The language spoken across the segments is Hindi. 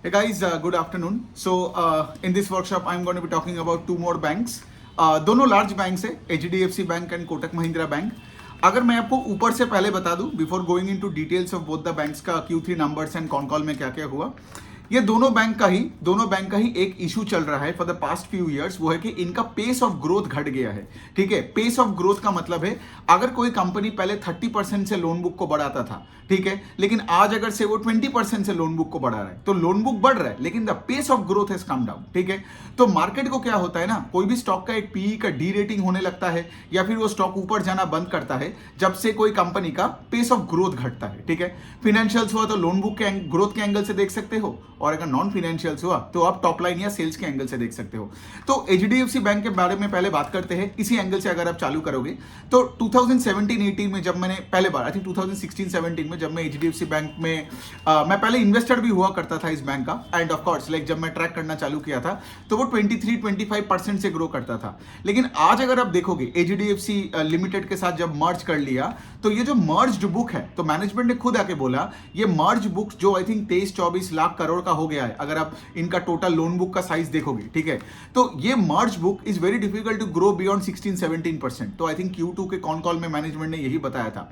Hey guys, good afternoon. In this workshop, I'm going to be talking about two more banks. दोनों लार्ज बैंक्स है, HDFC bank and Kotak Mahindra bank. अगर मैं आपको ऊपर से पहले बता दूं, before going into details of both the banks का Q3 numbers and con call में क्या क्या हुआ, ये दोनों बैंक का ही एक इशू चल रहा है for the past few years. वो है कि इनका पेस ऑफ ग्रोथ घट गया है. ठीक है, पेस ऑफ ग्रोथ का मतलब है अगर कोई कंपनी पहले 30% से लोन बुक को बढ़ाता था, ठीक है, लेकिन आज अगर से वो 20% से लोन बुक को बढ़ा रहा है तो लोन बुक बढ़ रहा है लेकिन the pace of growth has come down. ठीक है, तो मार्केट को क्या होता है ना, कोई भी स्टॉक का एक पीई का डी रेटिंग होने लगता है या फिर वो स्टॉक ऊपर जाना बंद करता है जब से कोई कंपनी का पेस ऑफ ग्रोथ घटता है. ठीक है, फिनेंशियल्स हुआ तो लोन बुक के ग्रोथ के एंगल से देख सकते हो, और अगर नॉन फाइनेंशियल्स हुआ तो आप टॉप लाइन या सेल्स के एंगल से देख सकते हो. तो एचडीएफसी बैंक के बारे में पहले बात करते हैं. इसी एंगल से अगर आप चालू करोगे तो 2017-18 में जब मैंने पहले बार आई थिंक 2016-17 में जब मैं एचडीएफसी बैंक में मैं पहले इन्वेस्टर भी हुआ करता था इस बैंक का, एंड ऑफ कोर्स लाइक जब मैं ट्रैक करना चालू किया था तो वो 23-25% से ग्रो करता था. लेकिन आज अगर आप देखोगे एचडीएफसी लिमिटेड के साथ जब मर्ज कर लिया तो ये जो मर्ज्ड बुक है, तो मैनेजमेंट ने खुद आके बोला ये मर्ज बुक जो आई थिंक 23-24 लाख करोड़ का हो गया है अगर आप इनका टोटल लोन बुक का साइज देखोगे. ठीक है, तो ये merge book is very difficult to grow beyond 16-17%. तो आई थिंक Q2 के कॉन कॉल में मैनेजमेंट ने यही बताया था.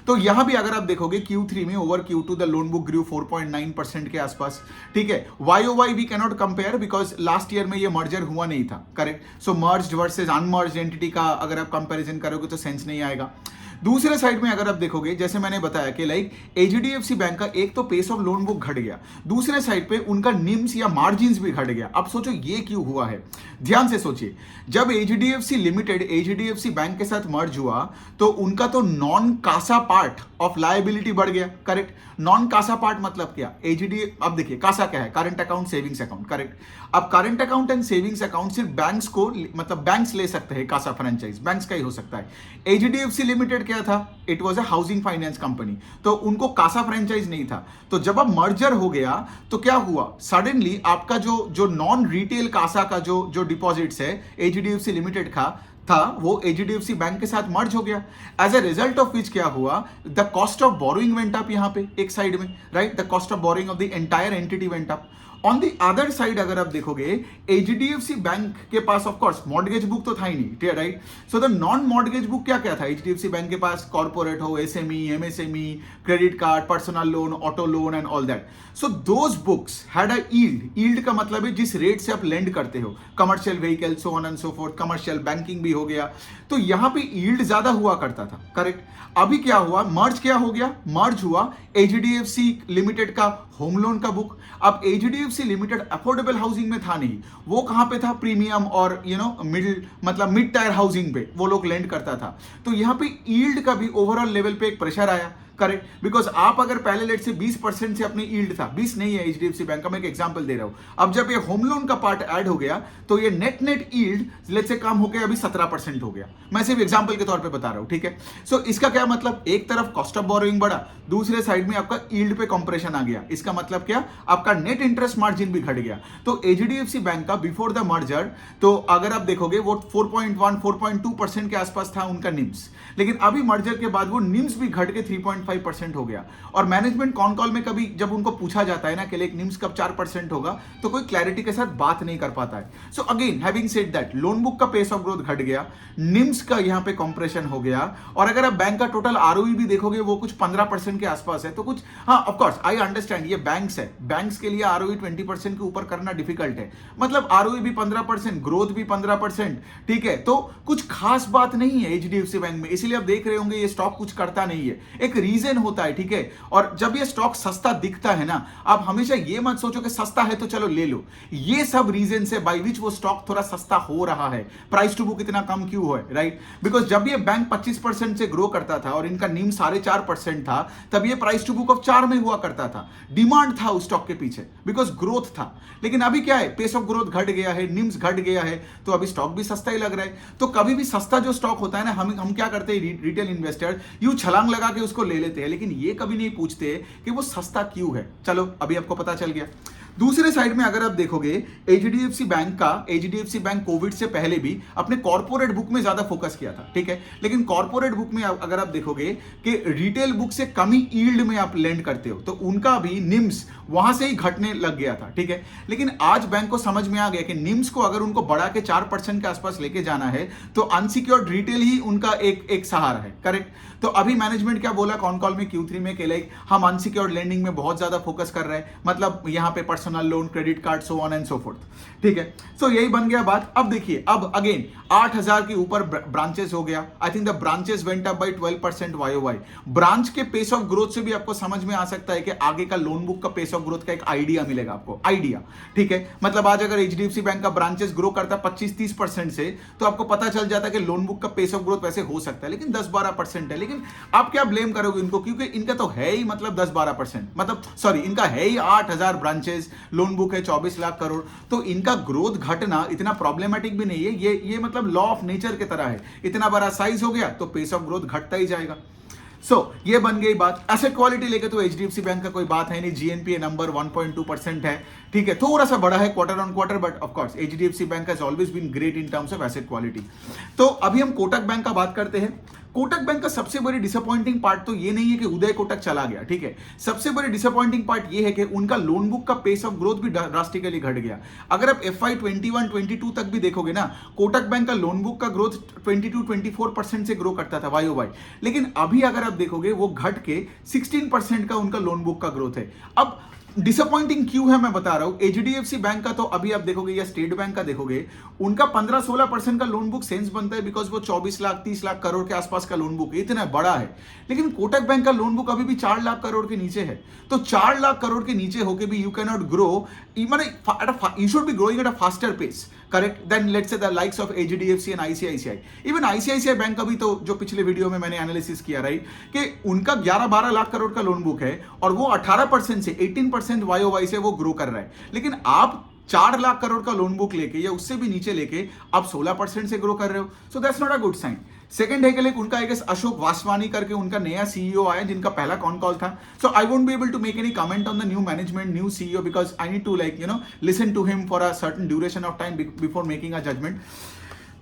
तो यहां भी अगर आप देखोगे Q3 में over Q2 the loan book grew 4.9% के आसपास. ठीक है, YOY we cannot compare because last year में ये मर्जर हुआ नहीं था. Correct, so merged versus unmerged entity का अगर आप कंपैरिजन करोगे तो सेंस नहीं आएगा. दूसरे साइड में अगर आप देखोगे, जैसे मैंने बताया कि लाइक एचडीएफसी बैंक का एक तो पेस ऑफ लोन बुक घट गया, दूसरे साइड पे उनका निम्स या मार्जिन्स भी घट गया. अब सोचो ये क्यों हुआ है, ध्यान से सोचिए. जब एचडीएफसी लिमिटेड एचडीएफसी बैंक के साथ मर्ज हुआ तो उनका तो non CASA part of liability बढ़ गया. करेक्ट, नॉन कासा पार्ट मतलब क्या, अब देखिए कासा क्या है, current account savings account. Correct, अब current account and savings account सिर्फ बैंक्स को मतलब बैंक्स ले सकते हैं, कासा फ्रेंचाइज बैंक्स का ही हो सकता है. एचडीएफसी लिमिटेड क्या था, it was a housing finance company, तो उनको कासा फ्रेंचाइज नहीं था. तो जब अब मर्जर हो गया तो क्या हुआ, सडनली आपका जो नॉन रिटेल कासा का जो डिपॉजिट्स है एचडीएफसी लिमिटेड का था वो एचडीएफसी बैंक के साथ मर्ज हो गया. As a result of which क्या हुआ, the cost of borrowing went up यहां पे एक साइड में, right, the cost of borrowing of the entire entity went up. On the other side अगर आप देखोगे एचडीएफसी बैंक के पास ऑफ कोर्स मॉर्गेज बुक तो था ही नहीं, right. So the non mortgage book क्या क्या था एचडीएफसी बैंक के पास, कॉर्पोरेट हो, SME, MSME, credit card, personal loan, auto loan and all that. So those books had a yield का मतलब है जिस रेट से आप लेंड करते हो, commercial vehicle, so on and so fourth, commercial banking भी हो गया, तो यहां पे यील्ड ज्यादा हुआ करता था. करेक्ट, अभी क्या हुआ, मर्ज क्या हो गया, मर्ज हुआ एचडीएफसी लिमिटेड का होम लोन का बुक. अब एचडीएफसी लिमिटेड अफोर्डेबल हाउसिंग में था नहीं, वो कहां पे था, प्रीमियम और मिडिल मतलब मिड टायर हाउसिंग पे वो लोग लेंड करता था. तो यहां पे यील्ड का भी ओवरऑल लेवल पे एक प्रेशर आया. करेक्ट, बिकॉज आप अगर पहले लेट से 20% से अपनी यील्ड था, 20 नहीं है एचडीएफसी बैंक का, मैं एक एग्जांपल दे रहा हूं, अब जब ये होम लोन का पार्ट ऐड हो गया तो ये नेट यील्ड लेट से कम हो गया, अभी 17% हो गया. मैं सिर्फ एग्जांपल के तौर पे बता रहा हूं. ठीक है, सो इसका क्या मतलब, एक तरफ कॉस्ट ऑफ बोरोइंग बढ़ा, दूसरे साइड में आपका यील्ड पे कंप्रेशन आ गया. इसका मतलब क्या, आपका नेट इंटरेस्ट मार्जिन भी घट गया. तो एचडीएफसी बैंक का बिफोर द मर्जर तो अगर आप देखोगे वो 4.1-4.2% के आसपास था उनका निम्स, लेकिन अभी मर्जर के बाद वो निम्स भी घट के 3.5% हो गया. और मैनेजमेंट कॉन कॉल में कभी जब उनको पूछा जाता है ना कि निम्स कब 4% होगा तो कोई क्लैरिटी के साथ बात नहीं कर पाता है. So again having said that, loan book का पेस ऑफ ग्रोथ घट गया, निम्स का यहां पे कंप्रेशन हो गया, और अगर आप बैंक का टोटल आरओई भी देखोगे वो कुछ 15% के आसपास है. तो कुछ हाँ, ऑफ कोर्स आई अंडरस्टैंड ये बैंक्स है, बैंक्स के लिए आरओई 20% के ऊपर करना डिफिकल्ट है, मतलब आरओई भी 15%, ग्रोथ भी 15%. ठीक है, तो कुछ खास बात नहीं है एचडीएफसी बैंक में, इसीलिए आप देख रहे होंगे ये स्टॉक कुछ करता नहीं है, एक रीजन होता है. ठीक है, और जब ये स्टॉक सस्ता दिखता है ना, आप हमेशा ये मत सोचो कि सस्ता है तो चलो ले लो, ये सब रीजन से बाय विच वो स्टॉक थोड़ा सस्ता हो रहा है. प्राइस टू बुक इतना कम क्यों है, राइट, बिकॉज जब ये बैंक 25% से ग्रो करता था और इनका नीम 4.5% था, तब ये प्राइस टू बुक ऑफ 4 में हुआ करता था. डिमांड था उस स्टॉक के पीछे बिकॉज ग्रोथ था. लेकिन अभी क्या है, पेस ऑफ ग्रोथ घट गया है, निम्स घट गया है, तो अभी स्टॉक भी सस्ता ही लग रहा है. तो कभी भी सस्ता जो स्टॉक होता है ना, हम क्या करते हैं, रिटेल इन्वेस्टर यूं छलांग लगा के उसको ले लेते हैं, लेकिन ये कभी नहीं पूछते कि वो सस्ता क्यों है. चलो अभी आपको पता चल गया. दूसरे साइड में अगर आप देखोगे एचडीएफसी बैंक कोविड से पहले भी अपने कॉर्पोरेट बुक में ज्यादा फोकस किया था, ठीक है, लेकिन कॉर्पोरेट बुक में अगर आप देखोगे कि रिटेल बुक से कमी यील्ड में आप लेंड करते हो तो उनका भी निम्स वहां से ही घटने लग गया था, ठीक है। लेकिन आज बैंक को समझ में आ गया कि निम्स को अगर उनको बढ़ा के 4% के आसपास लेके जाना है तो अनसिक्योर्ड रिटेल ही उनका एक सहारा है, करेक्ट। तो अभी मैनेजमेंट क्या बोला कॉन कॉल में Q3 में कि लाइक हम अनसिक्योर्ड लेंडिंग में बहुत ज्यादा फोकस कर रहे हैं, मतलब यहां पे personal loan, credit card, so on and so fourth, ठीक है। सो यही बन गया बात। अब देखिए, अब अगेन 8000 के ऊपर ब्रांचेस हो गया। I think the branches went up by 12% YOY। Branch के पेस ऑफ ग्रोथ से भी आपको समझ में आ सकता है कि आगे का लोन बुक का पेस ऑफ ग्रोथ का एक आइडिया मिलेगा आपको, आइडिया, ठीक है। मतलब आज अगर एचडीएफसी बैंक का ब्रांचेस ग्रो करता 25-30% से तो आपको पता चल जाता है कि लोन बुक का पेस ऑफ ग्रोथ वैसे हो सकता है, लेकिन 10-12% है। लेकिन आप क्या ब्लेम करोगे इनको, क्योंकि इनका तो है ही मतलब 10-12%, मतलब सॉरी इनका है ही 8000 ब्रांचेस, लोन बुक है 24 लाख करोड़, तो इनका ग्रोथ घटना इतना प्रॉब्लमेटिक भी नहीं है। ये मतलब लॉ ऑफ नेचर की तरह है, इतना बड़ा साइज हो गया तो पेस ऑफ ग्रोथ घटता ही जाएगा। ये बन गई बात। एसेट क्वालिटी लेके तो एचडीएफसी बैंक का कोई बात है नहीं, जीएनपीए नंबर 1.2% है, ठीक है, थोड़ा सा बड़ा है quarter on quarter, but of course HDFC bank has always been great in terms of asset quality. तो अभी हम कोटक बैंक का बात करते हैं। कोटक बैंक का सबसे बड़ी डिसअपॉइंटिंग पार्ट तो ये नहीं है कि उदय कोटक चला गया, ठीक है। सबसे बड़ी डिसअपॉइंटिंग पार्ट ये है कि उनका लोन बुक का पेस ऑफ ग्रोथ भी ड्रास्टिकली घट गया। अगर आप FY 21-22 तक भी देखोगे ना, कोटक बैंक का लोन बुक का ग्रोथ 22-24% से ग्रो करता था YOY, लेकिन अभी अगर आप देखोगे वो घट के 16% का उनका लोन बुक का ग्रोथ है। अब डिसअपॉइंटिंग क्यों है मैं बता रहा हूं। एचडीएफसी बैंक का तो अभी आप देखोगे या स्टेट बैंक का देखोगे, उनका 15-16% का लोन बुक सेंस बनता है, बिकॉज वो 24 लाख 30 लाख करोड़ के आसपास का लोन बुक है, इतना बड़ा है। लेकिन कोटक बैंक का लोन बुक अभी भी 4 लाख करोड़ के नीचे है। तो 4 लाख करोड़ के नीचे होके भी you can not grow, you should be growing at a faster pace, correct, than let's say the likes of HDFC and ICICI. Even ICICI bank का भी तो जो पिछले वीडियो में मैंने एनालिसिस किया, राइट, कि उनका 11-12 लाख करोड़ का लोन बुक है और वो 18% से 18% YOY से वो ग्रो कर रहा है। लेकिन आप 4 लाख करोड़ का लोन बुक लेके या उससे भी नीचे लेके आप 16% से ग्रो कर रहे हो, so that's not a good sign. Second है कि लाइक उनका आई गेस अशोक वासवानी करके उनका नया सीईओ आया, जिनका पहला कॉन कॉल था। So I won't be able to make any comment on the new management, new CEO, because I need to like listen to him for a certain duration of time before making a judgement.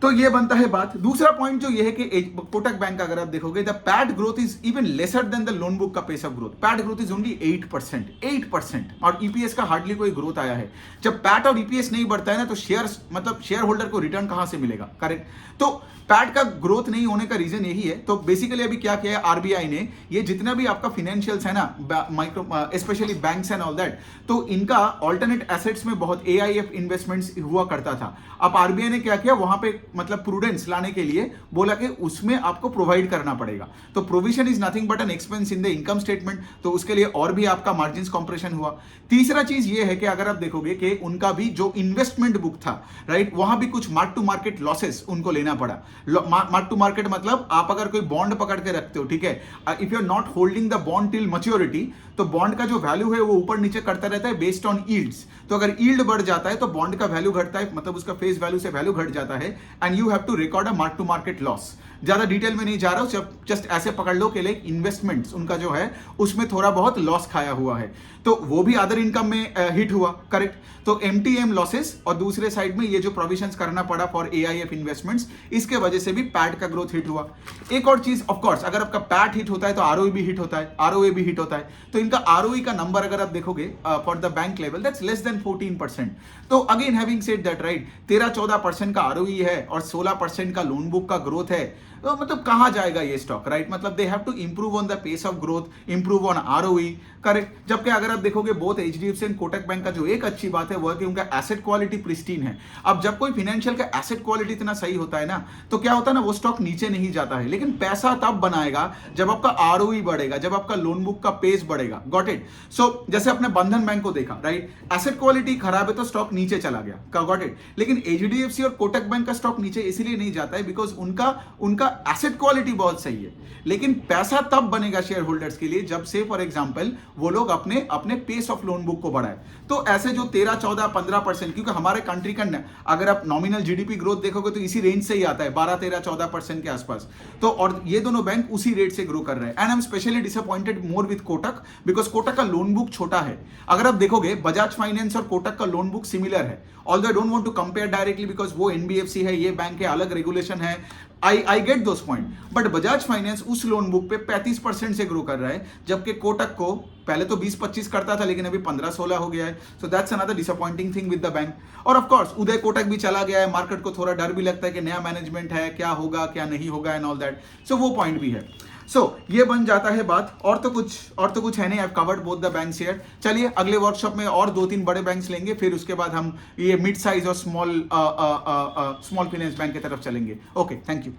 तो ये बनता है बात। दूसरा पॉइंट जो ये है कि कोटक बैंक का अगर आप देखोगे, the PAT growth is even lesser than the loan book का pace of growth. PAT growth is only 8%, और ईपीएस का हार्डली कोई ग्रोथ आया है। जब पैट और ईपीएस नहीं बढ़ता है ना, तो शेयर होल्डर को रिटर्न कहां से मिलेगा, करेक्ट। तो पैट का ग्रोथ नहीं होने का रीजन यही है। तो बेसिकली अभी क्या किया है आरबीआई ने, ये जितना भी आपका फाइनेंशियल्स है ना, micro specially banks and all that, तो इनका ऑल्टरनेट एसेट्स में बहुत AIF इन्वेस्टमेंट्स हुआ करता था। अब आरबीआई ने क्या किया, वहां पे मतलब प्रूडेंस लाने के लिए बोला कि उसमें आपको प्रोवाइड करना पड़ेगा। तो provision is nothing but an expense in the income statement, तो उसके लिए और भी आपका मार्जिन कॉम्प्रेशन हुआ। तीसरा चीज ये है कि अगर आप देखोगे कि उनका भी जो इन्वेस्टमेंट बुक था, राइट, वहां भी कुछ मार्क टू मार्केट लॉसेस उनको लेना पड़ा। मार्क टू मार्केट मतलब आप अगर कोई बॉन्ड पकड़ के रखते हो, ठीक है, if you are not holding the bond till maturity, तो बॉन्ड का जो वैल्यू है वो ऊपर नीचे करता रहता है बेस्ड ऑन यील्ड्स। तो अगर यील्ड बढ़ जाता है तो बॉन्ड का वैल्यू घटता है, मतलब उसका फेस वैल्यू से वैल्यू घट जाता है, and you have to record a mark to market loss. ज्यादा डिटेल में नहीं जा रहा हूं, जस्ट ऐसे पकड़ लो कि लाइक इन्वेस्टमेंट्स उनका जो है उसमें थोड़ा बहुत लॉस खाया हुआ है, तो वो भी अदर इनकम में हिट हुआ, करेक्ट। तो MTM लॉसेस और दूसरे साइड में ये जो प्रोविजंस करना पड़ा फॉर AIF इन्वेस्टमेंट्स, इसके वजह से भी पैट का ग्रोथ हिट हुआ। एक और चीज, ऑफ कोर्स अगर आपका पैट हिट होता है तो ROE भी हिट होता है, ROA भी हिट होता है। तो इनका ROE का नंबर अगर आप देखोगे for the bank level, that's less than 14%। तो again having said that, right, 13-14% का ROE है और 16% का लोन बुक का ग्रोथ है, तो मतलब कहां जाएगा ये स्टॉक, राइट। मतलब they have to improve on the pace of growth, improve on ROE, correct. जबकि अगर आप देखोगे both HDFC and Kotak bank का जो एक अच्छी बात है वो है कि उनका एसेट क्वालिटी प्रिस्टीन है। अब जब कोई फाइनेंशियल का एसेट क्वालिटी इतना सही होता है ना, तो क्या होता है ना, वो स्टॉक नीचे नहीं जाता है। लेकिन पैसा तब बनाएगा जब आपका ROE बढ़ेगा, जब आपका लोन बुक का पेस बढ़ेगा, गॉट इट। सो जैसे अपने बंधन बैंक को देखा, राइट, एसेट क्वालिटी खराब है तो स्टॉक नीचे चला गया, गॉट इट। लेकिन HDFC और कोटक बैंक का स्टॉक नीचे इसलिए नहीं जाता है बिकॉज उनका एसेट क्वालिटी बहुत सही है, लेकिन पैसा तब बनेगा शेयर होल्डर्स के लिए जब से फॉर एग्जांपल वो लोग अपने अपने पेस ऑफ लोन बुक को बढ़ाए। तो ऐसे जो 13, 14, 15%, क्योंकि हमारे कंट्री का अगर आप नॉमिनल जीडीपी ग्रोथ देखोगे तो इसी रेंज से ही आता है, 12, 13, 14% के आसपास। तो और ये दोनों बैंक उसी रेट से ग्रो कर रहे हैं। And I am specially disappointed more with Kotak, because Kotak का लोन बुक छोटा है। अगर आप देखोगे बजाज फाइनेंस और कोटक का लोन बुक सिमिलर है, although I don't want to compare directly because वो एनबीएफसी है, ये बैंक है, अलग रेगुलेशन है। I get those point, but Bajaj finance उस लोन बुक पे 35% से ग्रो कर रहा है, जबकि कोटक को पहले तो 20-25 करता था, लेकिन अभी 15-16 हो गया है। So that's another disappointing thing with the bank. और ऑफ कोर्स उदय कोटक भी चला गया है, मार्केट को थोड़ा डर भी लगता है कि नया मैनेजमेंट है, क्या होगा क्या नहीं होगा एंड ऑल दैट। सो वो पॉइंट भी है। सो ये बन जाता है बात, और तो कुछ है नहीं। I have covered both the banks here. चलिए अगले वर्कशॉप में और 2-3 बड़े बैंक्स लेंगे, फिर उसके बाद हम ये मिड साइज और स्मॉल फाइनेंस बैंक की तरफ चलेंगे। Okay, thank you.